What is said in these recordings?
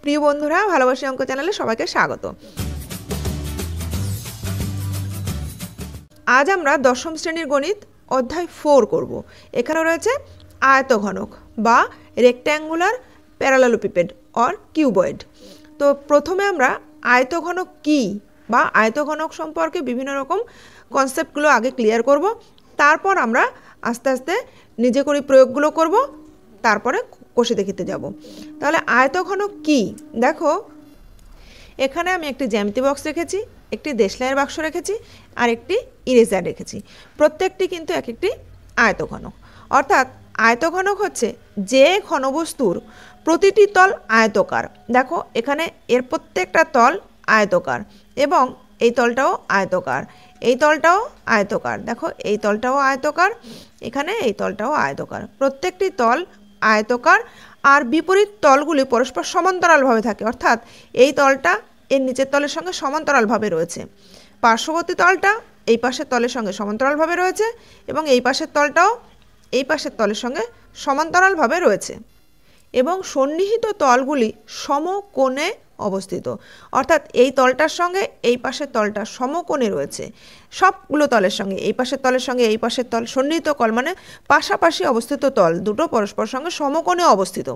প্রিয় বন্ধুরা, ভালোবাসি অঙ্ক চ্যানেলে সবাইকে স্বাগত। আজ আমরা দশম শ্রেণীর গণিত অধ্যায় 4 করব। এখানে রয়েছে আয়তঘনক বা রেক্ট্যাঙ্গুলার প্যারালেলোপিপেড অর কিউবয়েড। তো প্রথমে আমরা আয়তঘনক কি বা আয়তঘনক সম্পর্কে বিভিন্ন রকম কনসেপ্টগুলো আগে ক্লিয়ার করব, তারপর আমরা আস্তে আস্তে নিজে করে প্রয়োগগুলো করব, তারপরে কষে দেখিতে যাব। তাহলে আয়তঘনক কি দেখো, এখানে আমি একটি জ্যামিতি বক্স রেখেছি, একটি দেশলাইয়ের বাক্স রেখেছি আর একটি ইরেজার রেখেছি। প্রত্যেকটি কিন্তু এক একটি আয়তঘনক। অর্থাৎ আয়তঘনক হচ্ছে যে ঘনবস্তুর প্রতিটি তল আয়তকার। দেখো এখানে এর প্রত্যেকটা তল আয়তকার এবং এই তলটাও আয়তকার, এই তলটাও আয়তকার, দেখো এই তলটাও আয়তকার, এখানে এই তলটাও আয়তকার। প্রত্যেকটি তল আয়তকার আর বিপরীত তলগুলি পরস্পর সমান্তরালভাবে থাকে, অর্থাৎ এই তলটা এর নিচের তলের সঙ্গে সমান্তরালভাবে রয়েছে, পার্শ্ববর্তী তলটা এই পাশের তলের সঙ্গে সমান্তরালভাবে রয়েছে এবং এই পাশের তলটাও এই পাশের তলের সঙ্গে সমান্তরালভাবে রয়েছে এবং সন্নিহিত তলগুলি সমকোণে অবস্থিত। অর্থাৎ এই তলটার সঙ্গে এই পাশের তলটা সমকোণে রয়েছে, সবগুলো তলের সঙ্গে এই পাশের তলের সঙ্গে এই পাশের তল সন্নিহিত কল মানে পাশাপাশি অবস্থিত তল দুটো পরস্পর সঙ্গে সমকোণে অবস্থিত।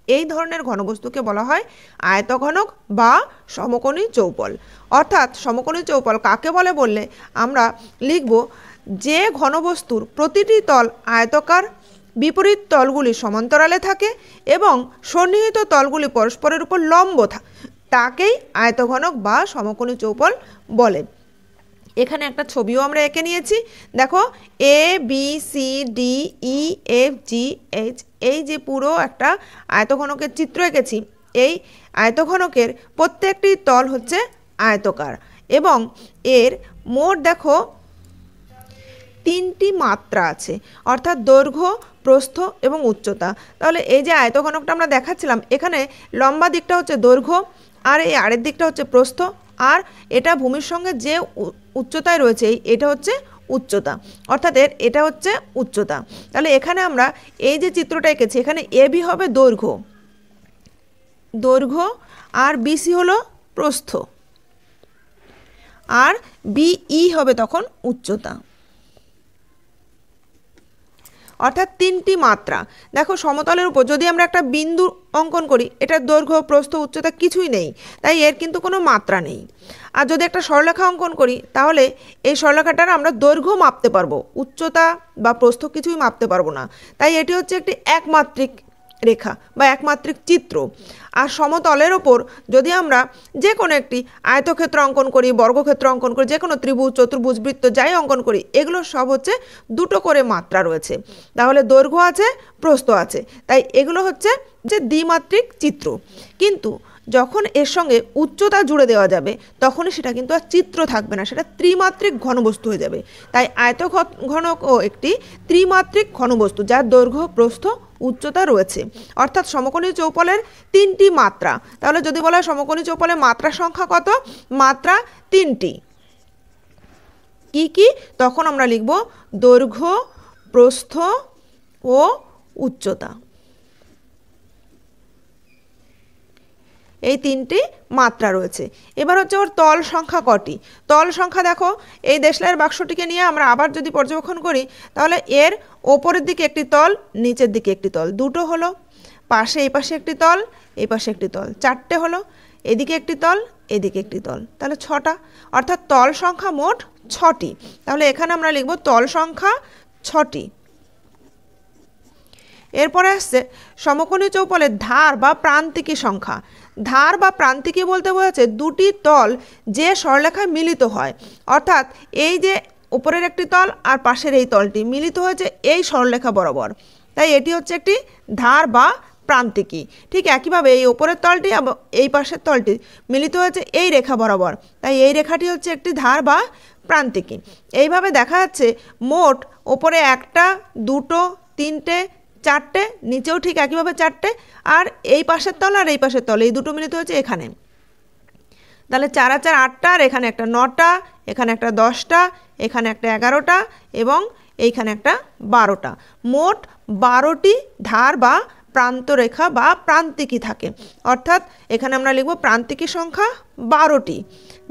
এই ধরনের ঘনবস্তুকে বলা হয় আয়তঘনক বা সমকোণী চৌপল। অর্থাৎ সমকোণী চৌপল কাকে বলে বললে আমরা লিখব যে ঘনবস্তুর প্রতিটি তল আয়তকার, বিপরীত তলগুলি সমান্তরালে থাকে এবং সন্নিহিত তলগুলি পরস্পরের উপর লম্ব তাকেই আয়তঘনক বা সমকোণী চৌপল বলে। এখানে একটা ছবিও আমরা এঁকে নিয়েছি, দেখো A B C D E F G H, এই যে পুরো একটা আয়তঘনকের চিত্র এঁকেছি। এই আয়তঘনকের প্রত্যেকটি তল হচ্ছে আয়তকার এবং এর মোট দেখো 3টি মাত্রা আছে, অর্থাৎ দৈর্ঘ্য, প্রস্থ এবং উচ্চতা। তাহলে এই যে আয়তঘনকটা আমরা দেখাচ্ছিলাম, এখানে লম্বা দিকটা হচ্ছে দৈর্ঘ্য আর এই আরের দিকটা হচ্ছে প্রস্থ, আর এটা ভূমির সঙ্গে যে উচ্চতায় রয়েছে এটা হচ্ছে উচ্চতা, অর্থাৎ এটা হচ্ছে উচ্চতা। তাহলে এখানে আমরা এই যে চিত্রটা এঁকেছি, এখানে এ বি হবে দৈর্ঘ্য আর বিসি হলো প্রস্থ আর বিই হবে তখন উচ্চতা, অর্থাৎ 3টি মাত্রা। দেখো সমতলের উপর যদি আমরা একটা বিন্দু অঙ্কন করি, এটার দৈর্ঘ্য, প্রস্থ, উচ্চতা কিছুই নেই, তাই এর কিন্তু কোনো মাত্রা নেই। আর যদি একটা সরলরেখা অঙ্কন করি, তাহলে এই সরলরেখাটার আমরা দৈর্ঘ্য মাপতে পারবো, উচ্চতা বা প্রস্থ কিছুই মাপতে পারবো না, তাই এটি হচ্ছে একটি একমাত্রিক রেখা বা একমাত্রিক চিত্র। আর সমতলের ওপর যদি আমরা যে কোনো একটি আয়তক্ষেত্র অঙ্কন করি, বর্গক্ষেত্র অঙ্কন করি, যে কোনো ত্রিভুজ, চতুর্ভুজ, বৃত্ত যাই অঙ্কন করি, এগুলো সব হচ্ছে দুটো করে মাত্রা রয়েছে। তাহলে দৈর্ঘ্য আছে, প্রস্থ আছে, তাই এগুলো হচ্ছে যে দ্বিমাত্রিক চিত্র। কিন্তু যখন এর সঙ্গে উচ্চতা জুড়ে দেওয়া যাবে, তখনই সেটা কিন্তু আর চিত্র থাকবে না, সেটা ত্রিমাত্রিক ঘনবস্তু হয়ে যাবে। তাই আয়তঘনকও একটি ত্রিমাত্রিক ঘনবস্তু যার দৈর্ঘ্য, প্রস্থ, উচ্চতা রয়েছে। অর্থাৎ সমকোণী চৌপলের 3টি মাত্রা। তাহলে যদি বলা হয় সমকোণী চৌপলের মাত্রা সংখ্যা কত, মাত্রা 3টি। কি কি? তখন আমরা লিখব দৈর্ঘ্য, প্রস্থ ও উচ্চতা, এই 3টি মাত্রা রয়েছে। এবার হচ্ছে ওর তল সংখ্যা কটি। তল সংখ্যা দেখো, এই দেশলাইয়ের বাক্সটিকে নিয়ে আমরা আবার যদি পর্যবেক্ষণ করি, তাহলে এর ওপরের দিকে একটি তল, নিচের দিকে একটি তল, দুটো হলো। পাশে এই পাশে একটি তল, এই পাশে একটি তল, 4টে হলো। এদিকে একটি তল, এদিকে একটি তল, তাহলে 6টা। অর্থাৎ তল সংখ্যা মোট 6টি। তাহলে এখানে আমরা লিখব তল সংখ্যা 6টি। এরপরে আসছে সমকোণী চৌপলের ধার বা প্রান্তিকী সংখ্যা। ধার বা প্রান্তিকী বলতে বোঝাচ্ছে দুটি তল যে সরলরেখায় মিলিত হয়, অর্থাৎ এই যে উপরের একটি তল আর পাশের এই তলটি মিলিত হয়েছে এই সরলরেখা বরাবর, তাই এটি হচ্ছে একটি ধার বা প্রান্তিকী। ঠিক একইভাবে এই উপরের তলটি এবং এই পাশের তলটি মিলিত হয়েছে এই রেখা বরাবর, তাই এই রেখাটি হচ্ছে একটি ধার বা প্রান্তিকী। এইভাবে দেখা যাচ্ছে মোট ওপরে 1টা, 2টো, 3টে, 4টে, নিচেও ঠিক একইভাবে 4টে, আর এই পাশের তল আর এই পাশের তল এই দুটো মিলিত হয়েছে এখানে। তাহলে 4 আর 4 8টা, আর এখানে একটা 9টা, এখানে একটা 10টা, এখানে একটা 11টা এবং এইখানে একটা 12টা। মোট 12টি ধার বা প্রান্তরেখা বা প্রান্তিকী থাকে। অর্থাৎ এখানে আমরা লিখব প্রান্তিকী সংখ্যা 12টি।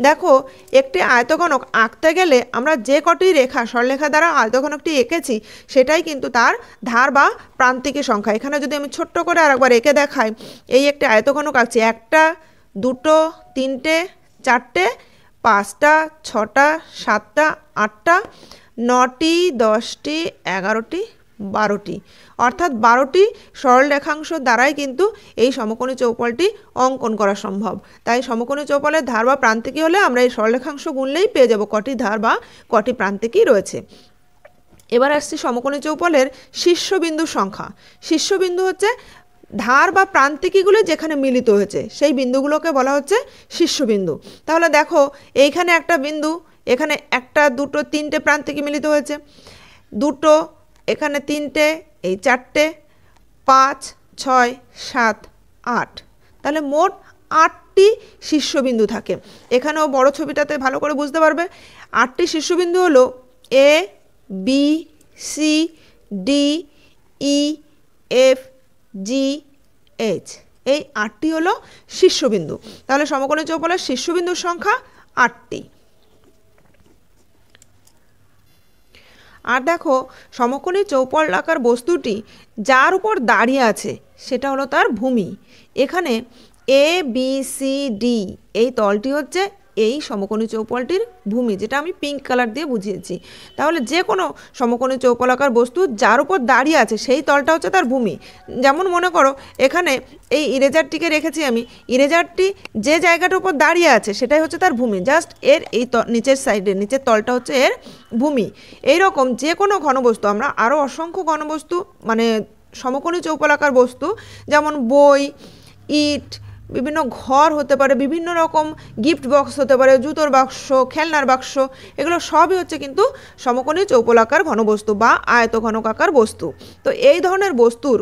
দেখো একটি আয়তঘনক আঁকতে গেলে আমরা যে কটি রেখা সরলরেখা দ্বারা আয়তঘনকটি এঁকেছি সেটাই কিন্তু তার ধার বা প্রান্তিকী সংখ্যা। এখানে যদি আমি ছোট্ট করে আরেকবার এঁকে দেখাই, এই একটি আয়তঘনক আঁকছি, 1টা 2টো 3টে 4টে 5টা 6টা 7টা 8টা 9টি 10টি 11টি 12টি, অর্থাৎ 12টি সরল রেখাংশ দ্বারাই কিন্তু এই সমকোণী চৌপলটি অঙ্কন করা সম্ভব। তাই সমকোণী চৌপলের ধার বা প্রান্তিকী হলে আমরা এই সরল রেখাংশ গুনলেই পেয়ে যাব কটি ধার বা কটি প্রান্তিকী রয়েছে। এবার আসছি সমকোণী চৌপলের শীর্ষবিন্দুর সংখ্যা। শীর্ষবিন্দু হচ্ছে ধার বা প্রান্তিকীগুলো যেখানে মিলিত হয়েছে সেই বিন্দুগুলোকে বলা হচ্ছে শীর্ষবিন্দু। তাহলে দেখো এইখানে একটা বিন্দু, এখানে 1টা 2টো 3টে প্রান্তিকী মিলিত হয়েছে, 2টো, এখানে 3টে, এই 4টে, 5 6 7 8, তাহলে মোট 8টি শীর্ষবিন্দু থাকে। এখানেও বড় ছবিটাতে ভালো করে বুঝতে পারবে 8টি শীর্ষবিন্দু হলো A B C D E F G H, এই 8টি হলো শীর্ষবিন্দু। তাহলে সমকোণী চৌপলের শীর্ষবিন্দুর সংখ্যা 8টি। আর দেখো সমকোণী চৌপলাকার বস্তুটি যার উপর দাঁড়িয়ে আছে সেটা হলো তার ভূমি। এখানে A B C D এই তলটি হচ্ছে এই সমকোণী চৌপলটির ভূমি, যেটা আমি পিঙ্ক কালার দিয়ে বুঝিয়েছি। তাহলে যে কোনো সমকোণী চৌপলাকার বস্তু যার উপর দাঁড়িয়ে আছে সেই তলটা হচ্ছে তার ভূমি। যেমন মনে করো এখানে এই ইরেজারটিকে রেখেছি আমি, ইরেজারটি যে জায়গাটার উপর দাঁড়িয়ে আছে সেটাই হচ্ছে তার ভূমি, জাস্ট এর এই নিচের সাইডে নিচের তলটা হচ্ছে এর ভূমি। এই রকম যে কোনো ঘনবস্তু, আমরা আরও অসংখ্য ঘনবস্তু মানে সমকোণী চৌপলাকার বস্তু যেমন বই, ইট, বিভিন্ন ঘর হতে পারে, বিভিন্ন রকম গিফট বক্স হতে পারে, জুতোর বাক্স, খেলনার বাক্স, এগুলো সবই হচ্ছে কিন্তু সমকোণী চৌপলাকার ঘনবস্তু বা আয়তঘনকাকার বস্তু। তো এই ধরনের বস্তুর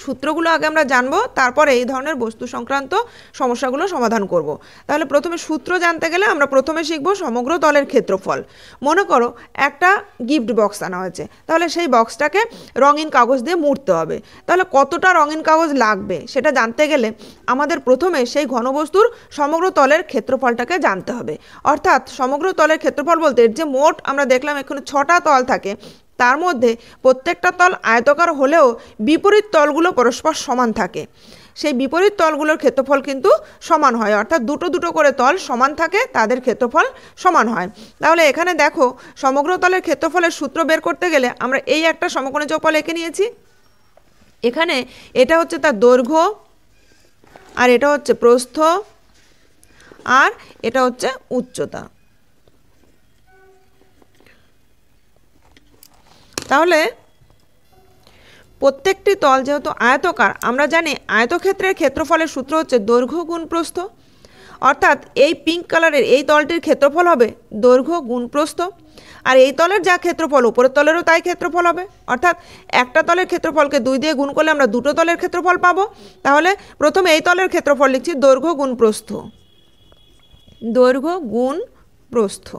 সূত্রগুলো আগে আমরা জানবো, তারপরে এই ধরনের বস্তু সংক্রান্ত সমস্যাগুলো সমাধান করব। তাহলে প্রথমে সূত্র জানতে গেলে আমরা প্রথমে শিখব সমগ্র তলের ক্ষেত্রফল। মনে করো একটা গিফট বক্স আনা হয়েছে, তাহলে সেই বক্সটাকে রঙিন কাগজ দিয়ে মুড়তে হবে। তাহলে কতটা রঙিন কাগজ লাগবে সেটা জানতে গেলে আমাদের প্রথমে সেই ঘনবস্তুর সমগ্র তলের ক্ষেত্রফলটাকে জানতে হবে। অর্থাৎ সমগ্র তলের ক্ষেত্রফল বলতে যে মোট আমরা দেখলাম এখানে 6টা তল থাকে, তার মধ্যে প্রত্যেকটা তল আয়তাকার হলেও বিপরীত তলগুলো পরস্পর সমান থাকে। সেই বিপরীত তলগুলোর ক্ষেত্রফল কিন্তু সমান হয়, অর্থাৎ দুটো দুটো করে তল সমান থাকে, তাদের ক্ষেত্রফল সমান হয়। তাহলে এখানে দেখো সমগ্র তলের ক্ষেত্রফলের সূত্র বের করতে গেলে আমরা এই একটা সমকোণী চৌপল এঁকে নিয়েছি। এখানে এটা হচ্ছে তার দৈর্ঘ্য, আর এটা হচ্ছে প্রস্থ, আর এটা হচ্ছে উচ্চতা। তাহলে প্রত্যেকটি তল যেহেতু আয়তকার, আমরা জানি আয়তক্ষেত্রের ক্ষেত্রফলের সূত্র হচ্ছে দৈর্ঘ্য গুণ প্রস্থ। অর্থাৎ এই পিঙ্ক কালারের এই তলটির ক্ষেত্রফল হবে দৈর্ঘ্য গুণ প্রস্থ, আর এই তলের যা ক্ষেত্রফল উপরের তলেরও তাই ক্ষেত্রফল হবে। অর্থাৎ একটা তলের ক্ষেত্রফলকে 2 দিয়ে গুণ করলে আমরা দুটো তলের ক্ষেত্রফল পাবো। তাহলে প্রথমে এই তলের ক্ষেত্রফল লিখছি দৈর্ঘ্য গুণ প্রস্থ, দৈর্ঘ্য গুণ প্রস্থ,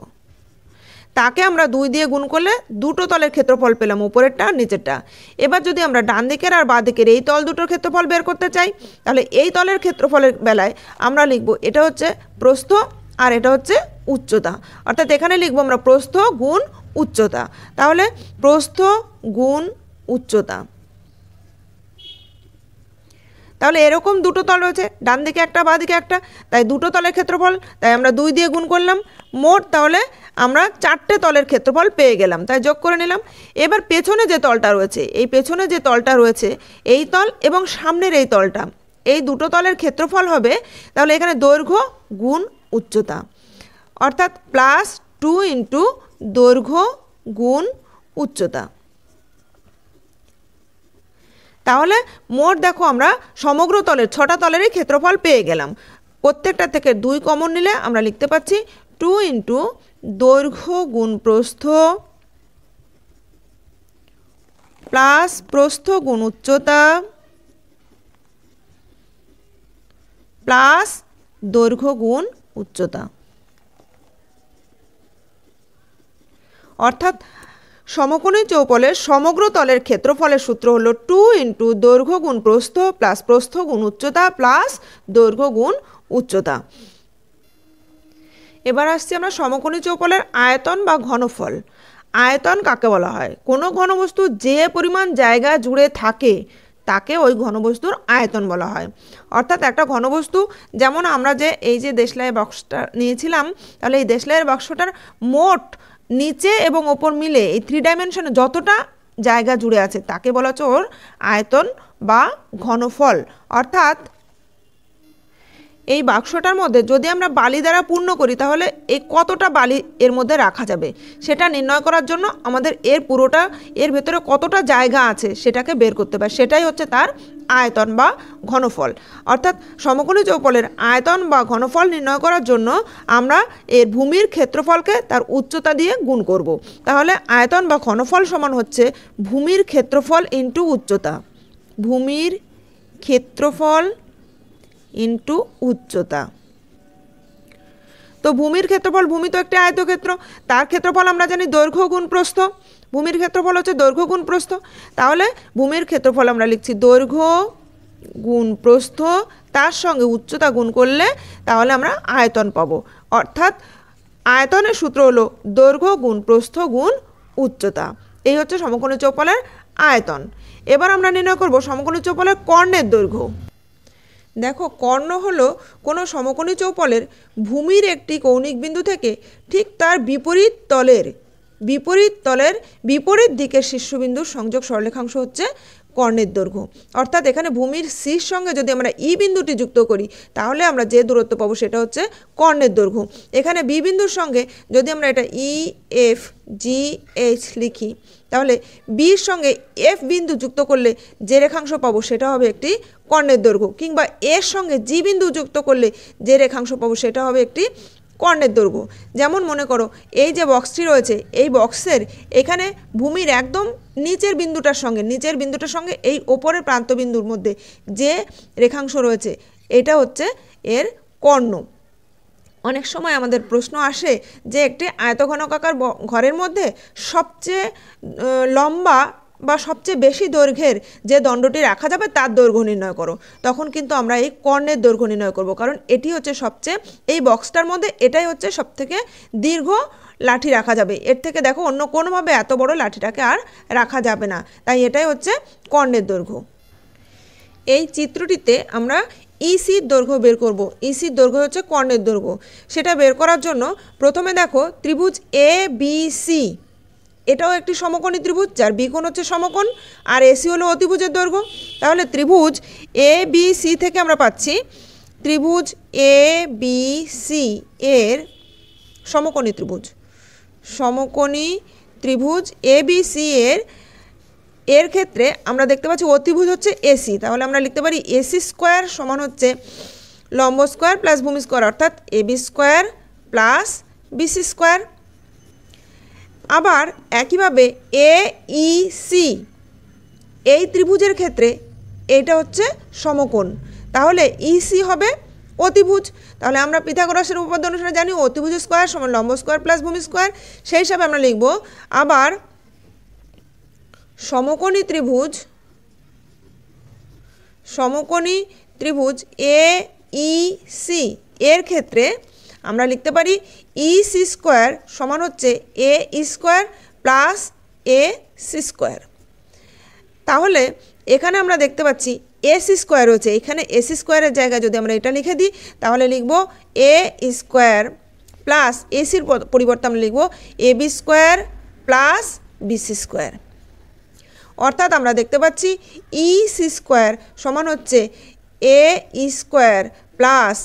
তাকে আমরা 2 দিয়ে গুণ করলে দুটো তলের ক্ষেত্রফল পেলাম, উপরেরটা আর নিচেরটা। এবার যদি আমরা ডান দিকের আর বাঁ দিকের এই তল দুটোর ক্ষেত্রফল বের করতে চাই, তাহলে এই তলের ক্ষেত্রফলের বেলায় আমরা লিখব এটা হচ্ছে প্রস্থ আর এটা হচ্ছে উচ্চতা। অর্থাৎ এখানে লিখব আমরা প্রস্থ গুণ উচ্চতা। তাহলে প্রস্থ গুণ উচ্চতা, তাহলে এরকম দুটো তল রয়েছে, ডান দিকে একটা বাঁ দিকে একটা, তাই দুটো তলের ক্ষেত্রফল, তাই আমরা 2 দিয়ে গুণ করলাম, মোট তাহলে আমরা 4টে তলের ক্ষেত্রফল পেয়ে গেলাম, তাই যোগ করে নিলাম। এবার পেছনে যে তলটা রয়েছে, এই পেছনে যে তলটা রয়েছে এই তল এবং সামনের এই তলটা, এই দুটো তলের ক্ষেত্রফল হবে তাহলে এখানে দৈর্ঘ্য গুণ উচ্চতা, অর্থাৎ +2 × দৈর্ঘ্য গুণ উচ্চতা। তাহলে মোট দেখো আমরা সমগ্র তলের 6টা তলেরই ক্ষেত্রফল পেয়ে গেলাম। প্রত্যেকটা থেকে 2 কমন নিলে আমরা লিখতে পাচ্ছি 2 × দৈর্ঘ্য গুণ প্রস্থ প্লাস প্রস্থ গুণ উচ্চতা প্লাস দৈর্ঘ্য গুণ উচ্চতা। অর্থাৎ সমকোণী চৌপলের সমগ্র তলের ক্ষেত্রফলের সূত্র হলো 2 ইন্টু দৈর্ঘ্য গুণ প্রস্থ প্লাস প্রস্থ গুণ উচ্চতা প্লাস দৈর্ঘ্য গুণ উচ্চতা। এবার আসছি আমরা সমকোণী চৌপলের আয়তন বা ঘনফল। আয়তন কাকে বলা হয়? কোনো ঘনবস্তু যে পরিমাণ জায়গা জুড়ে থাকে তাকে ওই ঘনবস্তুর আয়তন বলা হয়। অর্থাৎ একটা ঘনবস্তু, যেমন আমরা যে এই যে দেশলাই বক্সটা নিয়েছিলাম, তাহলে এই দেশলাইয়ের বাক্সটার মোট নিচে এবং ওপর মিলে এই 3 ডাইমেনশনে যতটা জায়গা জুড়ে আছে তাকে বলা হচ্ছে ওর আয়তন বা ঘনফল। অর্থাৎ এই বাক্সটার মধ্যে যদি আমরা বালি দ্বারা পূর্ণ করি তাহলে এই কতটা বালি এর মধ্যে রাখা যাবে সেটা নির্ণয় করার জন্য আমাদের এর ভেতরে কতটা জায়গা আছে সেটাকে বের করতে হবে, সেটাই হচ্ছে তার আয়তন বা ঘনফল। অর্থাৎ সমকোণী চৌপলের আয়তন বা ঘনফল নির্ণয় করার জন্য আমরা এর ভূমির ক্ষেত্রফলকে তার উচ্চতা দিয়ে গুণ করব। তাহলে আয়তন বা ঘনফল সমান হচ্ছে ভূমির ক্ষেত্রফল ইন্টু উচ্চতা। ভূমির ক্ষেত্রফল ইন্টু উচ্চতা। তো ভূমির ক্ষেত্রফল, ভূমি তো একটি আয়তক্ষেত্র, তার ক্ষেত্রফল আমরা জানি দৈর্ঘ্য গুণ প্রস্থ। ভূমির ক্ষেত্রফল হচ্ছে দৈর্ঘ্য গুণ প্রস্থ। তাহলে ভূমির ক্ষেত্রফল আমরা লিখছি দৈর্ঘ্য গুণ প্রস্থ, তার সঙ্গে উচ্চতা গুণ করলে তাহলে আমরা আয়তন পাবো। অর্থাৎ আয়তনের সূত্র হলো দৈর্ঘ্য গুণ প্রস্থ গুণ উচ্চতা। এই হচ্ছে সমকোণী চৌপলের আয়তন। এবার আমরা নির্ণয় করব সমকোণী চৌপলের কর্ণের দৈর্ঘ্য। দেখো, কর্ণ হলো কোনো সমকোণী চৌপলের ভূমির একটি কৌণিক বিন্দু থেকে ঠিক তার বিপরীত তলের বিপরীত দিকের শীর্ষবিন্দুর সংযোগ সরলরেখাংশ হচ্ছে কর্ণের দৈর্ঘ্য। অর্থাৎ এখানে ভূমির সির সঙ্গে যদি আমরা ই বিন্দুটি যুক্ত করি তাহলে আমরা যে দূরত্ব পাবো সেটা হচ্ছে কর্ণের দৈর্ঘ্য। এখানে বি বিন্দুর সঙ্গে যদি আমরা এটা ই এফ জি এইচ লিখি তাহলে বির সঙ্গে এফ বিন্দু যুক্ত করলে যে রেখাংশ পাবো সেটা হবে একটি কর্ণের দৈর্ঘ্য, কিংবা এর সঙ্গে জি বিন্দু যুক্ত করলে যে রেখাংশ পাবো সেটা হবে একটি কর্ণের দৈর্ঘ্য। যেমন মনে করো এই যে বক্সটি রয়েছে, এই বক্সের এখানে ভূমির একদম নিচের বিন্দুটার সঙ্গে এই ওপরের প্রান্তবিন্দুর মধ্যে যে রেখাংশ রয়েছে এটা হচ্ছে এর কর্ণ। অনেক সময় আমাদের প্রশ্ন আসে যে একটি আয়তঘনকাকার ঘরের মধ্যে সবচেয়ে লম্বা বা সবচেয়ে বেশি দৈর্ঘ্যের যে দণ্ডটি রাখা যাবে তার দৈর্ঘ্য নির্ণয় করো। তখন কিন্তু আমরা এই কর্ণের দৈর্ঘ্য নির্ণয় করব, কারণ এটি হচ্ছে সবচেয়ে, এই বক্সটার মধ্যে এটাই হচ্ছে সবথেকে দীর্ঘ লাঠি রাখা যাবে। এর থেকে দেখো অন্য কোনোভাবে এত বড় লাঠিটাকে আর রাখা যাবে না, তাই এটাই হচ্ছে কর্ণের দৈর্ঘ্য। এই চিত্রটিতে আমরা ইসির দৈর্ঘ্য বের করব। ইসির দৈর্ঘ্য হচ্ছে কর্ণের দৈর্ঘ্য। সেটা বের করার জন্য প্রথমে দেখো ত্রিভুজ এ বি সি, এটাও একটি সমকোণী ত্রিভুজ যার বিকোণ হচ্ছে সমকোণ আর এসি হলো অতিভুজের দৈর্ঘ্য। তাহলে ত্রিভুজ এ বি সি থেকে আমরা পাচ্ছি ত্রিভুজ এ বি সি এর সমকোণী ত্রিভুজ এ বি সি এর ক্ষেত্রে আমরা দেখতে পাচ্ছি অতিভুজ হচ্ছে এসি। তাহলে আমরা লিখতে পারি এসি স্কোয়ার সমান হচ্ছে লম্ব স্কোয়ার প্লাস ভূমি স্কোয়ার, অর্থাৎ AB square plus BC square. আবার একইভাবে এ ই সি এই ত্রিভুজের ক্ষেত্রে এটা হচ্ছে সমকোণ, তাহলে ইসি হবে অতিভুজ। তাহলে আমরা পিথাগোরাসের উপপাদ্য অনুসারে জানি অতিভুজ স্কোয়ার সমান লম্ব স্কোয়ার প্লাস ভূমি স্কোয়ার। সেই হিসাবে আমরা লিখব আবার সমকোণী ত্রিভুজ এ ই সি এর ক্ষেত্রে আমরা লিখতে পারি ই সি স্কোয়ার সমান হচ্ছে A E square plus A C square. তাহলে এখানে আমরা দেখতে পাচ্ছি এসি স্কোয়ার রয়েছে, এখানে এসি স্কোয়ারের জায়গায় যদি আমরা এটা লিখে দিই তাহলে লিখব এ স্কোয়ার প্লাস এসির পরিবর্তে আমরা লিখব A B square plus BC square. অর্থাৎ আমরা দেখতে পাচ্ছি ই সি স্কোয়ার সমান হচ্ছে A E square plus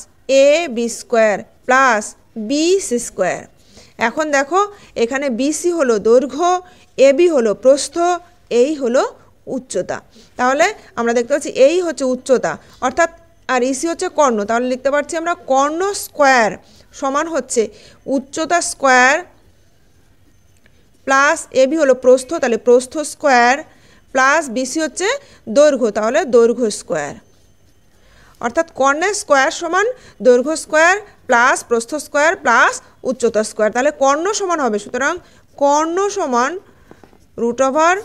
A B square plus B C square. এখন দেখো এখানে বিসি হলো দৈর্ঘ্য, এবি হলো প্রস্থ, এই হলো উচ্চতা। তাহলে আমরা দেখতে পাচ্ছি এই হচ্ছে উচ্চতা, অর্থাৎ আর ইসি হচ্ছে কর্ণ। তাহলে লিখতে পারছি আমরা কর্ণ স্কোয়ার সমান হচ্ছে উচ্চতা স্কোয়ার প্লাস এবি হলো প্রস্থ, তাহলে প্রস্থ স্কোয়ার প্লাস বিসি হচ্ছে দৈর্ঘ্য, তাহলে দৈর্ঘ্য স্কোয়ার। অর্থাৎ কর্ণের স্কোয়ার সমান দৈর্ঘ্য স্কোয়ার প্লাস প্রস্থ স্কোয়ার প্লাস উচ্চতা স্কোয়ার। তাহলে কর্ণ সমান হবে, সুতরাং কর্ণ সমান রুট ওভার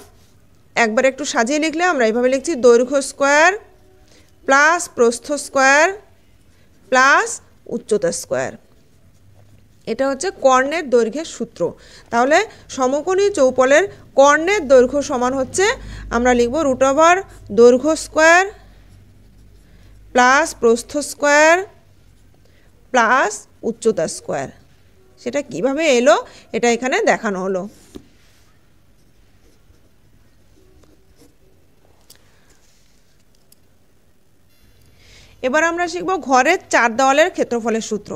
একবার একটু সাজিয়ে লিখলে আমরা এইভাবে লিখছি দৈর্ঘ্য স্কোয়ার প্লাস প্রস্থ স্কোয়ার প্লাস উচ্চতা স্কোয়ার। এটা হচ্ছে কর্ণের দৈর্ঘ্যের সূত্র। তাহলে সমকোণী চৌপলের কর্ণের দৈর্ঘ্য সমান হচ্ছে আমরা লিখব রুট ওভার দৈর্ঘ্য স্কোয়ার প্লাস প্রস্থ স্কোয়ার প্লাস উচ্চতা স্কোয়ার। সেটা কিভাবে এলো এটা এখানে দেখানো হলো। এবার আমরা শিখব ঘরের চার দেওয়ালের ক্ষেত্রফলের সূত্র।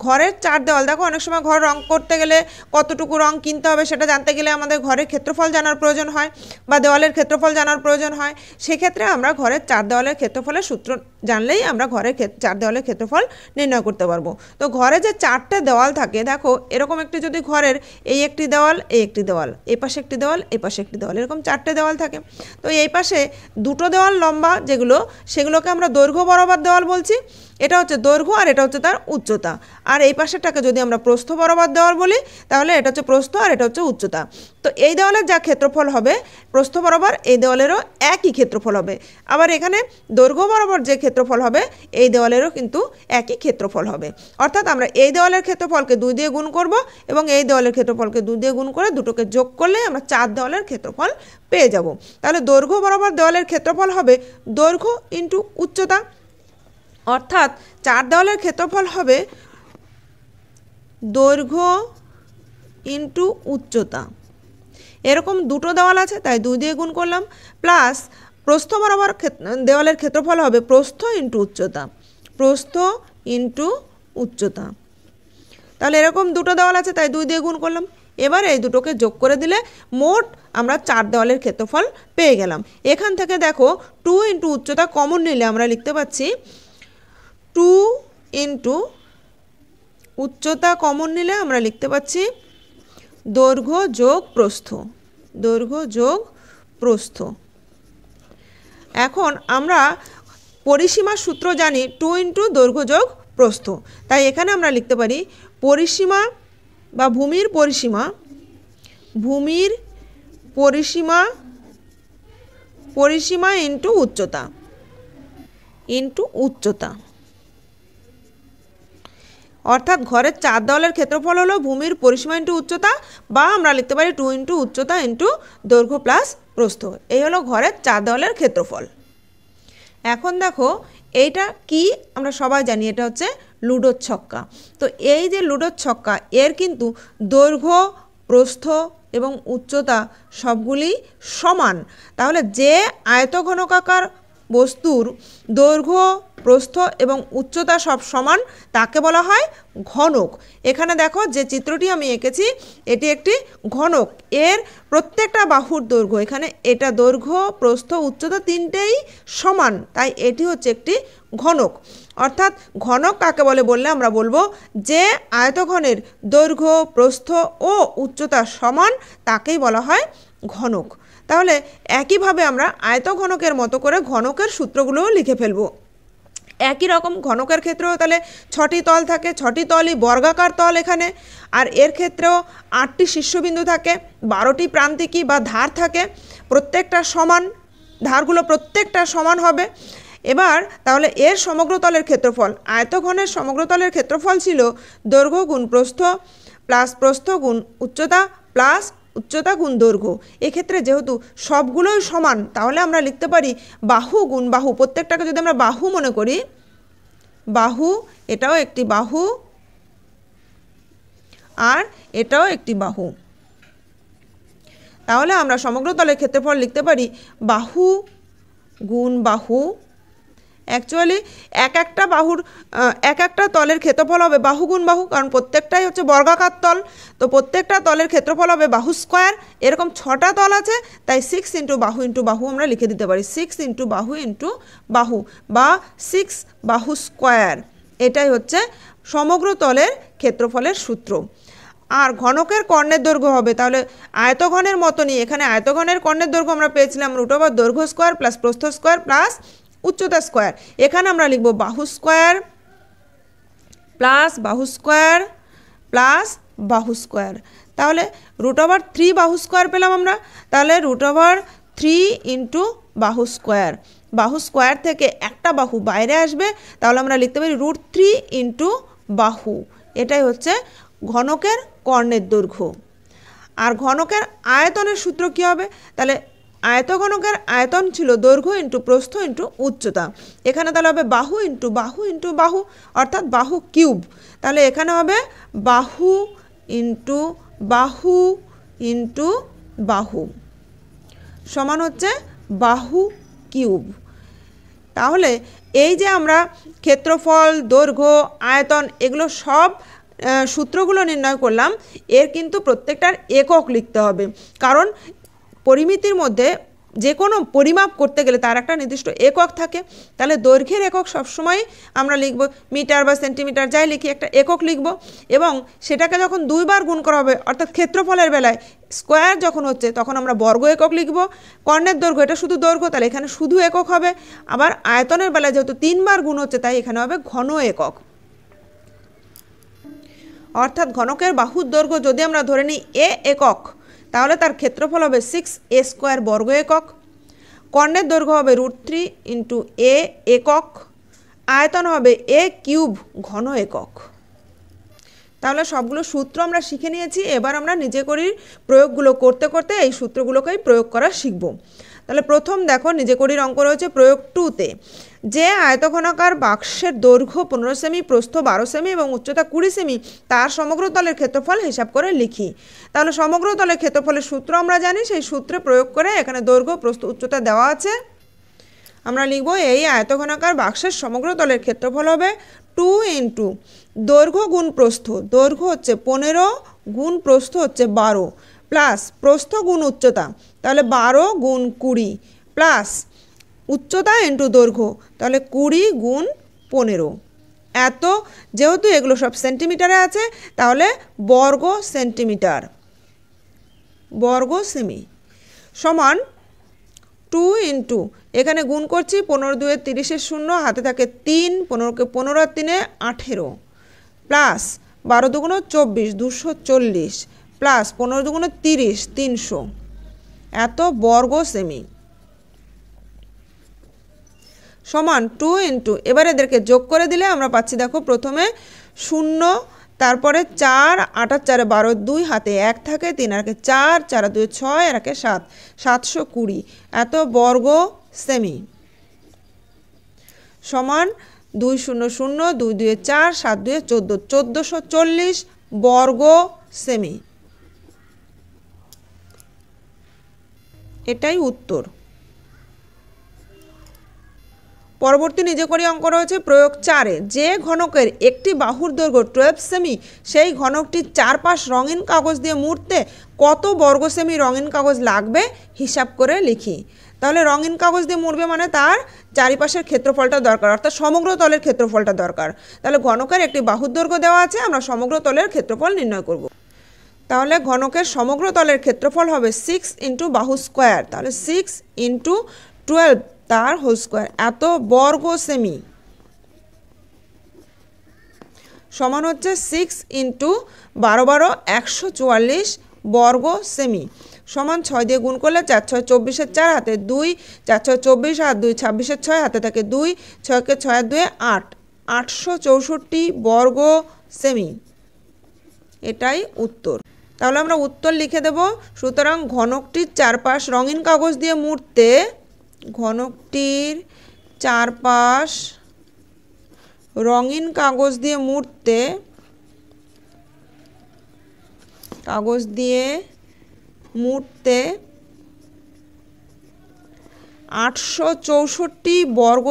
ঘরের চার দেওয়াল, দেখো অনেক সময় ঘর রং করতে গেলে কতটুকু রং কিনতে হবে সেটা জানতে গেলে আমাদের ঘরের ক্ষেত্রফল জানার প্রয়োজন হয় বা দেওয়ালের ক্ষেত্রফল জানার প্রয়োজন হয়। সেক্ষেত্রে আমরা ঘরের চার দেওয়ালের ক্ষেত্রফলের সূত্র জানলেই আমরা ঘরের চার দেওয়ালের ক্ষেত্রফল নির্ণয় করতে পারবো। তো ঘরে যে চারটে দেওয়াল থাকে, দেখো এরকম একটি যদি ঘরের এই একটি দেওয়াল, এই একটি দেওয়াল, এই পাশে একটি দেওয়াল, এই পাশে একটি দেওয়াল, এরকম চারটে দেওয়াল থাকে। তো এই পাশে দুটো দেওয়াল লম্বা যেগুলো, সেগুলোকে আমরা দৈর্ঘ্য বরাবর দেওয়াল বলছি। এটা হচ্ছে দৈর্ঘ্য আর এটা হচ্ছে তার উচ্চতা। আর এই পাশেরটাকে যদি আমরা প্রস্থ বরাবর দেওয়াল বলি তাহলে এটা হচ্ছে প্রস্থ আর এটা হচ্ছে উচ্চতা। তো এই দেওয়ালের যা ক্ষেত্রফল হবে প্রস্থ বরাবর এই দেওয়ালেরও একই ক্ষেত্রফল হবে। আবার এখানে দৈর্ঘ্য বরাবর যে ক্ষেত্রফল হবে এই দেওয়ালেরও কিন্তু একই ক্ষেত্রফল হবে। অর্থাৎ আমরা এই দেওয়ালের ক্ষেত্রফলকে 2 দিয়ে গুণ করব এবং এই দেওয়ালের ক্ষেত্রফলকে 2 দিয়ে গুণ করে দুটোকে যোগ করলে আমরা 4 দেওয়ালের ক্ষেত্রফল পেয়ে যাব। তাহলে দৈর্ঘ্য বরাবর দেওয়ালের ক্ষেত্রফল হবে দৈর্ঘ্য ইন্টু উচ্চতা, অর্থাৎ 4 দেওয়ালের ক্ষেত্রফল হবে দৈর্ঘ্য ইন্টু উচ্চতা। এরকম দুটো দেওয়াল আছে তাই 2 দিয়ে গুণ করলাম, প্লাস প্রস্থ বরাবর দেওয়ালের ক্ষেত্রফল হবে প্রস্থ ইন্টু উচ্চতা, প্রস্থ ইন্টু উচ্চতা। তাহলে এরকম দুটো দেওয়াল আছে তাই 2 দিয়ে গুণ করলাম। এবার এই দুটোকে যোগ করে দিলে মোট আমরা 4 দেওয়ালের ক্ষেত্রফল পেয়ে গেলাম। এখান থেকে দেখো 2 ইন্টু উচ্চতা কমন নিলে আমরা লিখতে পাচ্ছি 2 ইন্টু উচ্চতা কমন নিলে আমরা লিখতে পাচ্ছি দৈর্ঘ্য যোগ প্রস্থ, দৈর্ঘ্য যোগ প্রস্থ। এখন আমরা পরিসীমার সূত্র জানি 2 ইন্টু দৈর্ঘ্য যোগ প্রস্থ, তাই এখানে আমরা লিখতে পারি পরিসীমা বা ভূমির পরিসীমা, ভূমির পরিসীমা, পরিসীমা ইন্টু উচ্চতা, ইন্টু উচ্চতা। অর্থাৎ ঘরের 4 দেওয়ালের ক্ষেত্রফল হলো ভূমির পরিসীমা ইন্টু উচ্চতা, বা আমরা লিখতে পারি 2 ইন্টু উচ্চতা ইন্টু দৈর্ঘ্য প্লাস প্রস্থ। এই হলো ঘরের 4 দেওয়ালের ক্ষেত্রফল। এখন দেখো এইটা কি আমরা সবাই জানি, এটা হচ্ছে লুডোর ছক্কা। তো এই যে লুডোর ছক্কা এর কিন্তু দৈর্ঘ্য প্রস্থ এবং উচ্চতা সবগুলি সমান। তাহলে যে আয়তঘনকাকার বস্তুর দৈর্ঘ্য প্রস্থ এবং উচ্চতা সব সমান তাকে বলা হয় ঘনক। এখানে দেখো যে চিত্রটি আমি এঁকেছি এটি একটি ঘনক। এর প্রত্যেকটা বাহুর দৈর্ঘ্য, এখানে এটা দৈর্ঘ্য প্রস্থ উচ্চতা তিনটেই সমান, তাই এটি হচ্ছে একটি ঘনক। অর্থাৎ ঘনক কাকে বলে বললে আমরা বলবো যে আয়তঘনের দৈর্ঘ্য প্রস্থ ও উচ্চতা সমান তাকেই বলা হয় ঘনক। তাহলে একইভাবে আমরা আয়তঘনকের মতো করে ঘনকের সূত্রগুলোও লিখে ফেলবো। একই রকম ঘনকের ক্ষেত্রেও তাহলে 6টি তল থাকে, 6টি তলই বর্গাকার তল এখানে। আর এর ক্ষেত্রেও 8টি শীর্ষবিন্দু থাকে, 12টি প্রান্তিকী বা ধার থাকে, প্রত্যেকটা সমান, ধারগুলো প্রত্যেকটা সমান হবে। এবার তাহলে এর সমগ্র তলের ক্ষেত্রফল, আয়তঘনের সমগ্র তলের ক্ষেত্রফল ছিল দৈর্ঘ্য গুণ প্রস্থ প্লাস প্রস্থ গুণ উচ্চতা প্লাস উচ্চতা গুণ দৈর্ঘ্য। এক্ষেত্রে যেহেতু সবগুলোই সমান তাহলে আমরা লিখতে পারি বাহু গুণ বাহু। প্রত্যেকটাকে যদি আমরা বাহু মনে করি, বাহু, এটাও একটি বাহু আর এটাও একটি বাহু, তাহলে আমরা সমগ্র তলের ক্ষেত্রফল লিখতে পারি বাহু গুণ বাহু। অ্যাকচুয়ালি এক একটা বাহুর এক একটা তলের ক্ষেত্রফল হবে বাহু গুণ বাহু, কারণ প্রত্যেকটাই হচ্ছে বর্গাকার তল। তো প্রত্যেকটা তলের ক্ষেত্রফল হবে বাহু স্কোয়ার। এরকম 6টা তল আছে তাই 6 ইন্টু বাহু আমরা লিখে দিতে পারি 6 ইন্টু বাহু বা 6 বাহু স্কোয়ার। এটাই হচ্ছে সমগ্র তলের ক্ষেত্রফলের সূত্র। আর ঘনকের কর্ণের দৈর্ঘ্য হবে, তাহলে আয়তঘনের মতনই এখানে আয়তঘনের কর্ণের দৈর্ঘ্য আমরা পেয়েছিলাম রুট ওভার দৈর্ঘ্য স্কোয়ার প্লাস প্রস্থ স্কোয়ার প্লাস উচ্চতা স্কোয়ার। এখানে আমরা লিখব বাহু স্কোয়ার প্লাস বাহু স্কোয়ার প্লাস বাহু স্কোয়ার। তাহলে √3 বাহু স্কোয়ার পেলাম আমরা। তাহলে √3 ইন্টু বাহু স্কোয়ার, বাহু স্কোয়ার থেকে একটা বাহু বাইরে আসবে, তাহলে আমরা লিখতে পারি √3 ইন্টু বাহু। এটাই হচ্ছে ঘনকের কর্ণের দৈর্ঘ্য। আর ঘনকের আয়তনের সূত্র কী হবে? তাহলে আয়তঘনকের আয়তন ছিল দৈর্ঘ্য ইন্টু প্রস্থ ইন্টু উচ্চতা। এখানে তাহলে হবে বাহু ইন্টু বাহু ইন্টু বাহু, অর্থাৎ বাহু কিউব। তাহলে এখানে হবে বাহু ইন্টু বাহু ইন্টু বাহু সমান হচ্ছে বাহু কিউব। তাহলে এই যে আমরা ক্ষেত্রফল, দৈর্ঘ্য, আয়তন এগুলো সব সূত্রগুলো নির্ণয় করলাম, এর কিন্তু প্রত্যেকটার একক লিখতে হবে। কারণ পরিমিতির মধ্যে যে কোনো পরিমাপ করতে গেলে তার একটা নির্দিষ্ট একক থাকে। তাহলে দৈর্ঘ্যের একক সবসময় আমরা লিখব মিটার বা সেন্টিমিটার, যাই লিখি একটা একক লিখব, এবং সেটাকে যখন 2 বার গুণ করা হবে, অর্থাৎ ক্ষেত্রফলের বেলায় স্কোয়ার যখন হচ্ছে তখন আমরা বর্গ একক লিখব। কর্ণের দৈর্ঘ্য, এটা শুধু দৈর্ঘ্য, তাহলে এখানে শুধু একক হবে। আবার আয়তনের বেলায় যেহেতু 3 বার গুণ হচ্ছে, তাই এখানে হবে ঘন একক। অর্থাৎ ঘনকের বাহুর দৈর্ঘ্য যদি আমরা ধরে নিই a একক, তাহলে তার ক্ষেত্রফল হবে 6a² বর্গ একক। কর্ণের দৈর্ঘ্য হবে √3 ইন্টু a একক। আয়তন হবে a³ ঘন একক। তাহলে সবগুলো সূত্র আমরা শিখে নিয়েছি। এবার আমরা নিজে করির প্রয়োগগুলো করতে করতে এই সূত্রগুলোকেই প্রয়োগ করা শিখব। তাহলে প্রথম দেখো, নিজে করির অঙ্ক রয়েছে প্রয়োগ 2-তে। যে আয়তঘনাকার বাক্সের দৈর্ঘ্য 15 সেমি, প্রস্থ 12 সেমি এবং উচ্চতা 20 সেমি, তার সমগ্র তলের ক্ষেত্রফল হিসাব করে লিখি। তাহলে সমগ্র তলের ক্ষেত্রফলের সূত্র আমরা জানি, সেই সূত্রে প্রয়োগ করে এখানে দৈর্ঘ্য, প্রস্থ, উচ্চতা দেওয়া আছে। আমরা লিখব এই আয়তঘনাকার বাক্সের সমগ্র তলের ক্ষেত্রফল হবে 2 ইন্টু দৈর্ঘ্য গুণ প্রস্থ, দৈর্ঘ্য হচ্ছে 15 গুণ প্রস্থ হচ্ছে 12, প্লাস প্রস্থ গুণ উচ্চতা, তাহলে 12 গুণ 20, প্লাস উচ্চতা ইন্টু দৈর্ঘ্য, তাহলে 20 গুণ 15। এত, যেহেতু এগুলো সব সেন্টিমিটারে আছে, তাহলে বর্গ সেন্টিমিটার, বর্গ সেমি সমান 2 ইন্টু, এখানে গুণ করছি 15 2 30 0, হাতে থাকে 3, 15কে 15 আর 3 18, প্লাস 12 দুগুণ 24 240, প্লাস 15 দুগুণ 30 300, এত বর্গ সেমি সমান 2 ইন্টু, এবার এদেরকে যোগ করে দিলে আমরা পাচ্ছি, দেখো প্রথমে 0, তারপরে 4, 8 আর 4 12, 2 হাতে 1 থাকে, 3 আর 4, 4 আর 2 6 আর 1 7, 720, এত বর্গ সেমি সমান 200 2 2 4 7 2 14, 1440 বর্গ সেমি। এটাই উত্তর। পরবর্তী নিজে করি অঙ্ক রয়েছে প্রয়োগ 4-এ। যে ঘনকের একটি বাহুর দৈর্ঘ্য 12 সেমি, সেই ঘনকটির চারপাশ রঙিন কাগজ দিয়ে মুড়তে কত বর্গ সেমি রঙিন কাগজ লাগবে হিসাব করে লিখি। তাহলে রঙিন কাগজ দিয়ে মুড়বে মানে তার চারিপাশের ক্ষেত্রফলটা দরকার, অর্থাৎ সমগ্র তলের ক্ষেত্রফলটা দরকার। তাহলে ঘনকের একটি বাহুর দৈর্ঘ্য দেওয়া আছে, আমরা সমগ্র তলের ক্ষেত্রফল নির্ণয় করব। তাহলে ঘনকের সমগ্র তলের ক্ষেত্রফল হবে 6 ইন্টু বাহু স্কোয়ার, তাহলে 6 ইন্টু 12 তার হোল স্কোয়ার, এত বর্গ সেমি সমান হচ্ছে 6 ইন্টু 12 12 144 বর্গ সেমি সমান 6 দিয়ে গুণ করলে 4 6 24 4 হাতে 2, 4 6 24 আর 2 26 6 হাতে থাকে 2, 6 কে 6 আর 2 8, 864 বর্গ সেমি। এটাই উত্তর। তাহলে আমরা উত্তর লিখে দেব। সুতরাং ঘনকটির চারপাশ রঙিন কাগজ দিয়ে মুড়তে, ঘনকটির চারপাশ রঙিন কাগজ দিয়ে মুড়তে, কাগজ দিয়ে মুড়তে 864 বর্গ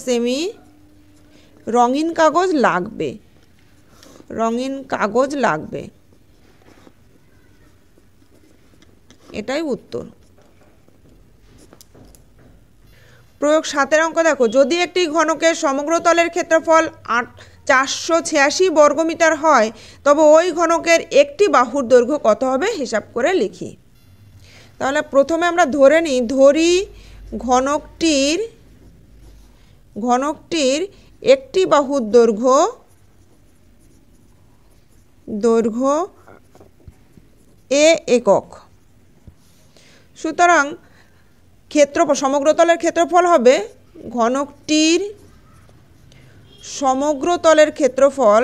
সেমি রঙিন কাগজ লাগবে, রঙিন কাগজ লাগবে। এটাই উত্তর। প্রয়োগ 7-এর অঙ্ক দেখো, যদি একটি ঘনকের সমগ্র তলের ক্ষেত্রফল 486 বর্গমিটার হয়, তবে ওই ঘনকের একটি বাহুর দৈর্ঘ্য কত হবে হিসাব করে লিখি। তাহলে প্রথমে আমরা ধরি ঘনকটির একটি বাহুর দৈর্ঘ্য দৈর্ঘ্য এ একক। সুতরাং সমগ্রতলের ক্ষেত্রফল হবে ঘনকটির সমগ্রতলের ক্ষেত্রফল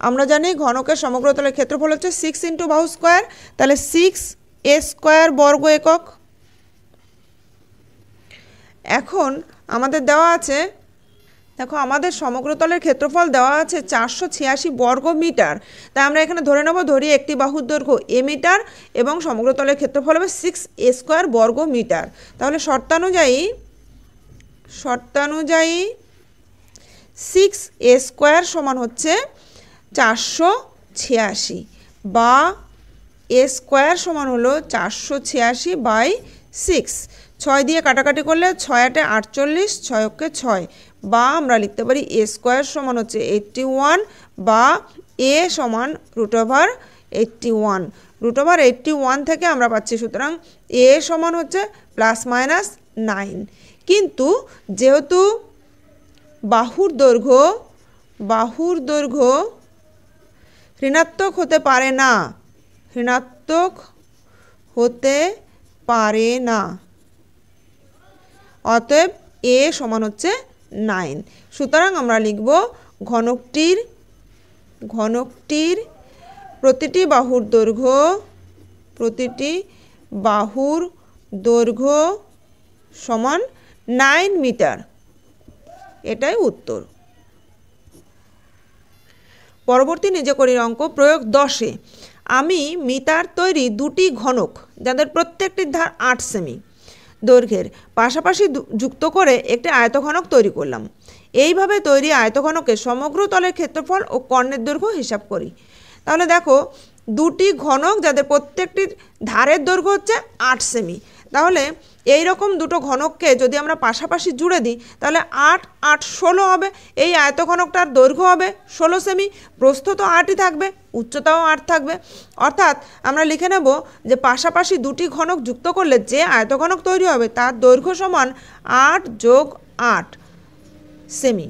আমরা জানি ঘনকের সমগ্রতলের ক্ষেত্রফল হচ্ছে 6 × বাহু স্কয়ার, তাহলে 6a² বর্গ একক। এখন আমাদের দেওয়া আছে, দেখো আমাদের সমগ্রতলের ক্ষেত্রফল দেওয়া আছে 486 বর্গ মিটার। তাই আমরা এখানে ধরি একটি বাহুর দৈর্ঘ্য a মিটার এবং সমগ্রতলের ক্ষেত্রফল হবে 6a² বর্গ মিটার। তাহলে শর্তানুযায়ী 6a² সমান হচ্ছে 486 বা a² সমান হলো 486/6। 6 দিয়ে কাটাকাটি করলে 6 × 8 = 48, 6 × 6 বা আমরা লিখতে পারি a² সমান হচ্ছে 81 বা a সমান √81। √81 থেকে আমরা পাচ্ছি, সুতরাং a সমান হচ্ছে ±9। কিন্তু যেহেতু বাহুর দৈর্ঘ্য ঋণাত্মক হতে পারে না, অতএব a সমান হচ্ছে 9। সুতরাং আমরা লিখব ঘনকটির প্রতিটি বাহুর দৈর্ঘ্য সমান 9 মিটার। এটাই উত্তর। পরবর্তী নিজে করির অঙ্ক প্রয়োগ 10-এ আমি মিটার তৈরি দুটি ঘনক যাদের প্রত্যেকটির ধার 8 সেমি দৈর্ঘ্যের পাশাপাশি যুক্ত করে একটি আয়তঘনক তৈরি করলাম। এইভাবে তৈরি আয়তঘনকের সমগ্র তলের ক্ষেত্রফল ও কর্ণের দৈর্ঘ্য হিসাব করি। তাহলে দেখো দুটি ঘনক যাদের প্রত্যেকটির ধারের দৈর্ঘ্য হচ্ছে 8 সেমি। তাহলে এই রকম দুটো ঘনককে যদি আমরা পাশাপাশি জুড়ে দিই তাহলে 8 8 16 হবে। এই আয়তঘনকটার দৈর্ঘ্য হবে 16 সেমি, প্রস্থ তো 8ই থাকবে, উচ্চতাও 8 থাকবে। অর্থাৎ আমরা লিখে নেব যে পাশাপাশি দুটি ঘনক যুক্ত করলে যে আয়তঘনক তৈরি হবে তার দৈর্ঘ্য সমান 8 + 8 সেমি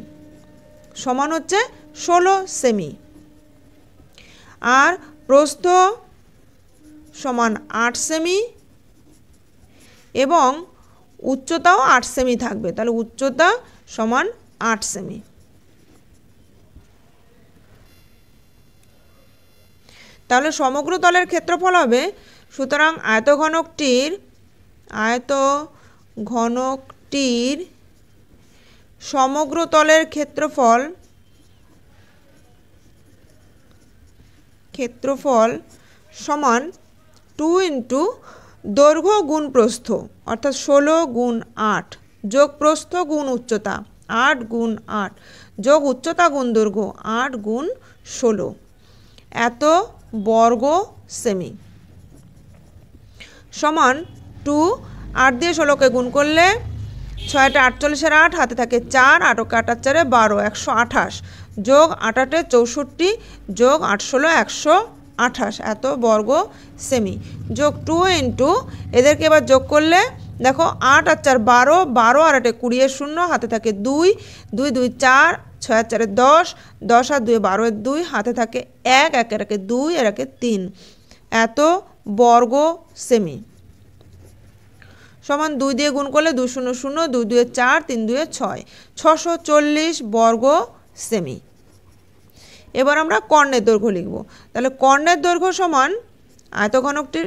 সমান হচ্ছে 16 সেমি, আর প্রস্থ সমান 8 সেমি এবং উচ্চতাও 8 সেমি থাকবে। তাহলে উচ্চতা সমান 8 সেমি। তাহলে সমগ্র তলের ক্ষেত্রফল হবে, সুতরাং আয়তঘনকটির সমগ্র তলের ক্ষেত্রফল সমান 2 × দৈর্ঘ্য গুণ প্রস্থ, অর্থাৎ 16 × 8 যোগ প্রস্থ গুণ উচ্চতা 8 × 8 যোগ উচ্চতা গুণ দৈর্ঘ্য 8 × 16 এত বর্গ সেমি সমান 2। 8 দিয়ে 16কে গুণ করলে 6 × 8 = 48, হাতে থাকে 4, 8 × 8 = 12, 128 যোগ 8 × 8 = 64 যোগ 8 × 16 128 এত বর্গ সেমি যোগ 2 × এদেরকে এবার যোগ করলে দেখো 8 × 4 = 12, 12 আর 8 = 20, 0 হাতে থাকে 2, 2 × 2 = 4, 6 × 4 = 10, 10 আর 2 = 12, 2 হাতে থাকে 1, 1 এর 2 এর 3 এত বর্গ সেমি সমান 2 দিয়ে গুণ করলে 2 0 0, 2 2 4, 3 2 6, 640 বর্গ সেমি। এবার আমরা কর্ণের দৈর্ঘ্য লিখব। তাহলে কর্ণের দৈর্ঘ্য সমান আয়তঘনকটির,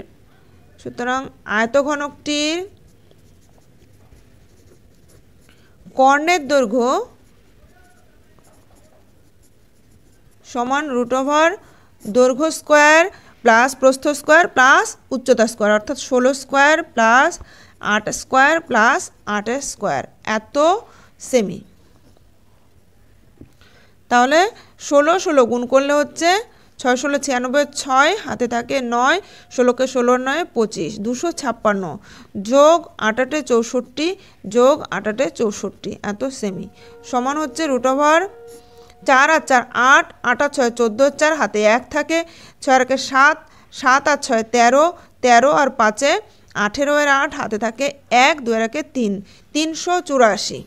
সুতরাং আয়তঘনকটির কর্ণের দৈর্ঘ্য সমান দৈর্ঘ্য স্কয়ার প্লাস প্রস্থ স্কয়ার প্লাস উচ্চতা স্কয়ার, অর্থাৎ 16 square plus 8 square plus 8 square এত সেমি। তাহলে 16 16 গুণ করলে হচ্ছে 6 16 96, 6 হাতে থাকে 9, 16কে 16 × 9 25, 256 যোগ 8 8 64 যোগ 8 8 64 এত সেমি সমান হচ্ছে √4 আর 4 8, 8 আর 6 14, 4 হাতে 1 থাকে, 6 আর 7, 7 আর 6 13, 13 আর 5 18 এর 8 হাতে থাকে 1, 2 আর 3 384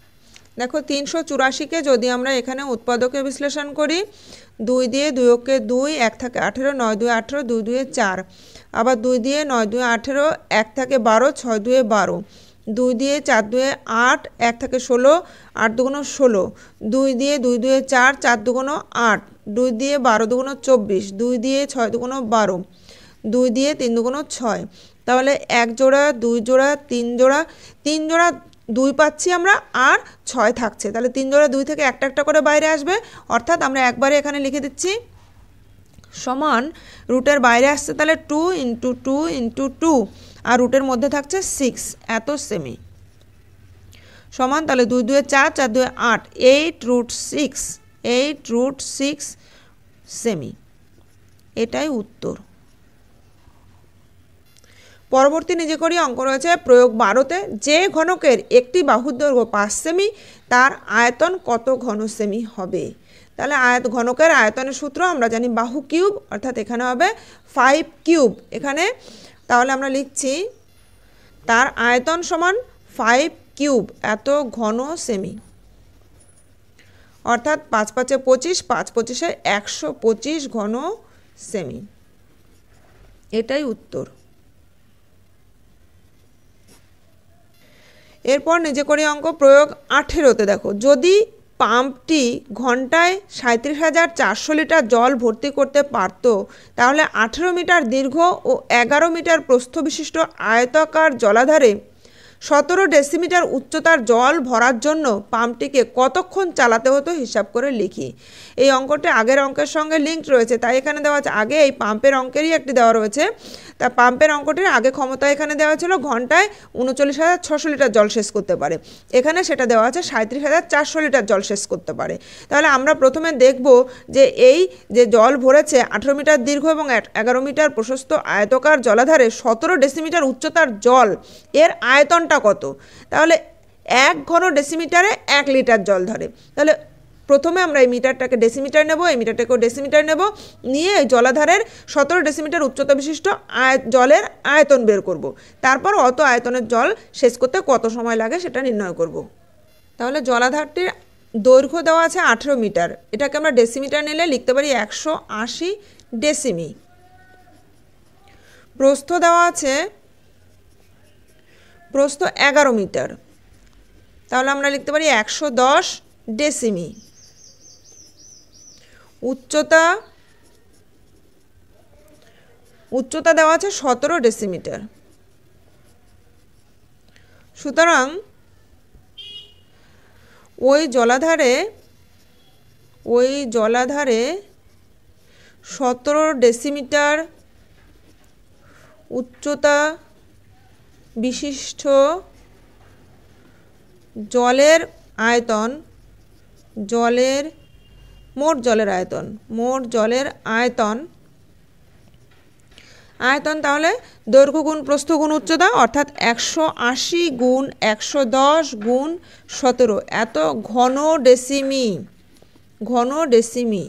দেখো 384কে যদি আমরা এখানে উৎপাদকে বিশ্লেষণ করি, 2 দিয়ে 2 ওকে 2, 1 থাকে 18, 9 2 18, 2 2 4, আবার 2 দিয়ে 9 2 18, 1 থাকে 12, 6 2 12, 2 দিয়ে 4 2 8, 1 থাকে 16, 8 2 16, 2 দিয়ে 2 2 4, 4 2 8, 2 দিয়ে 12 2 24, 2 দিয়ে 6 2 12, 2 দিয়ে 3 2 6, তাহলে 1 জোড়া 2 জোড়া 3 জোড়া 3 জোড়া 2 পাচ্ছি আমরা, আর 6 থাকছে, তাহলে 3 জোড়া 2 থেকে একটা একটা করে বাইরে আসবে, অর্থাৎ আমরা একবারে এখানে লিখে দিচ্ছি সমান রুটের বাইরে আসছে তাহলে 2 × 2 × 2, আর রুটের মধ্যে থাকছে 6, এত সেমি সমান, তাহলে 2 2 4, 4 2 8, 8√6, 8√6 সেমি। এটাই উত্তর। পরবর্তী নিজে করি অঙ্ক রয়েছে প্রয়োগ 12তে, যে ঘনকের একটি বাহুর দৈর্ঘ্য 5 সেমি তার আয়তন কত ঘন সেমি হবে। তাহলে ঘনকের আয়তনের সূত্র আমরা জানি বাহু কিউব, অর্থাৎ এখানে হবে 5 কিউব এখানে, তাহলে আমরা লিখছি তার আয়তন সমান 5 কিউব এত ঘন সেমি, অর্থাৎ 5 5 25, 5 25 125 ঘন সেমি। এটাই উত্তর। এরপর নিজে করি অঙ্ক প্রয়োগ 18তে, দেখো যদি পাম্পটি ঘন্টায় 37,400 লিটার জল ভর্তি করতে পারত, তাহলে 18 মিটার দীর্ঘ ও 11 মিটার প্রস্থ বিশিষ্ট আয়তাকার জলাধারে 17 ডেসিমিটার উচ্চতার জল ভরার জন্য পাম্পটিকে কতক্ষণ চালাতে হতো হিসাব করে লিখি। এই অঙ্কটি আগের অঙ্কের সঙ্গে লিঙ্ক রয়েছে, তাই এখানে দেওয়া আছে, আগে এই পাম্পের অঙ্কেরই একটি দেওয়া রয়েছে, তা পাম্পের অঙ্কটির আগে ক্ষমতা এখানে দেওয়া ছিল ঘন্টায় 39,600 লিটার জল শেষ করতে পারে, এখানে সেটা দেওয়া আছে 37,400 লিটার জল শেষ করতে পারে। তাহলে আমরা প্রথমে দেখব যে এই যে জল ভরেছে 18 মিটার দীর্ঘ এবং 11 মিটার প্রশস্ত আয়তাকার জলাধারে 17 ডেসিমিটার উচ্চতার জল, এর আয়তনটা কত। তাহলে 1 ঘন ডেসিমিটারে 1 লিটার জল ধরে, তাহলে প্রথমে আমরা এই মিটারটাকে ডেসিমিটার নেব, এই মিটারটাকেও ডেসিমিটার নেব, নিয়ে এই জলাধারের 17 ডেসিমিটার উচ্চতা বিশিষ্ট জলের আয়তন বের করব, তারপর অত আয়তনের জল শেষ করতে কত সময় লাগে সেটা নির্ণয় করব। তাহলে জলাধারটির দৈর্ঘ্য দেওয়া আছে 18 মিটার, এটাকে আমরা ডেসিমিটার নিলে লিখতে পারি 180 ডেসিমি। প্রস্থ দেওয়া আছে, প্রস্থ 11 মিটার, তাহলে আমরা লিখতে পারি 110 ডেসিমি। উচ্চতা দেওয়া আছে 17 ডেসিমিটার। সুতরাং ওই জলাধারে 17 ডেসিমিটার উচ্চতা বিশিষ্ট জলের আয়তন, মোট জলের আয়তন তাহলে দৈর্ঘ্য গুণ প্রস্থ গুণ উচ্চতা, অর্থাৎ 180 গুণ 110 গুণ 17, এত ঘন ডেসিমি।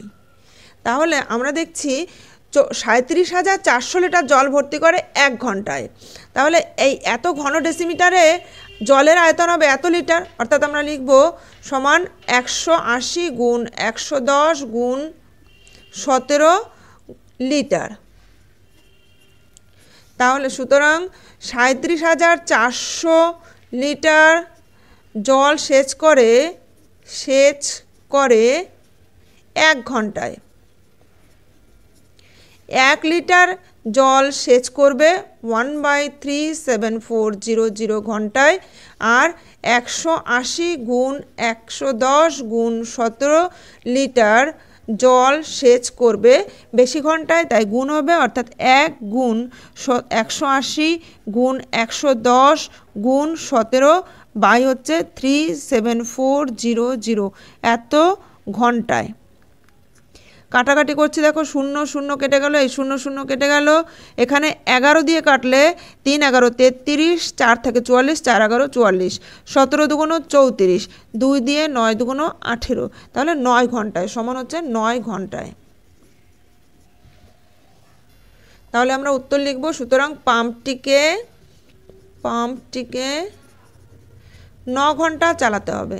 তাহলে আমরা দেখছি 37,400 লিটার জল ভর্তি করে 1 ঘন্টায়, তাহলে এই এত ঘন ডেসিমিটারে জলের আয়তন হবে এত লিটার, অর্থাৎ আমরা লিখব সমান 180 গুণ 110 গুণ 17 লিটার। তাহলে সুতরাং 37,400 লিটার জল সেচ করে 1 ঘন্টায়, 1 লিটার জল সেচ করবে 1/37400 ঘন্টায়, আর 180 গুণ 110 গুণ 17 লিটার জল সেচ করবে বেশি ঘন্টায়, তাই গুণ হবে, অর্থাৎ 1 গুণ 180 গুণ 110 গুণ 17 বাই হচ্ছে 37400 এত ঘন্টায়। কাটাকাটি করছি, দেখো 0 0 কেটে গেল, এই 0 0 কেটে গেল, এখানে 11 দিয়ে কাটলে 3 11 33, 4 থেকে 44, 4 11 44, 17 দুগুণ 34, 2 দিয়ে 9 দুগুণ 18, তাহলে 9 ঘন্টায় সমান হচ্ছে 9 ঘন্টায়। তাহলে আমরা উত্তর লিখব, সুতরাং পাম্পটিকে 9 ঘন্টা চালাতে হবে,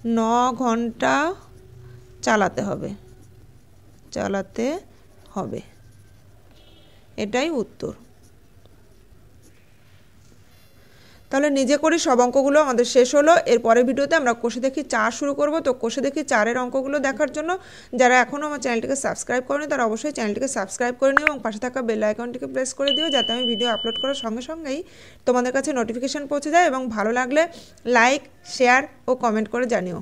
9 ঘন্টা চালাতে হবে এটাই উত্তর। তাহলে নিজে করি সব অঙ্কগুলো আমাদের শেষ হলো। এর পরের ভিডিওতে আমরা কোষে দেখি 4 শুরু করব। তো কোষে দেখি 4-এর অঙ্কগুলো দেখার জন্য যারা এখনও আমার চ্যানেলটিকে সাবস্ক্রাইব করেনি তারা অবশ্যই চ্যানেলটিকে সাবস্ক্রাইব করে নিও এবং পাশে থাকা বেল আইকনটিকে প্রেস করে দিও, যাতে আমি ভিডিও আপলোড করার সঙ্গে সঙ্গেই তোমাদের কাছে নোটিফিকেশান পৌঁছে যায়। এবং ভালো লাগলে লাইক, শেয়ার ও কমেন্ট করে জানিও।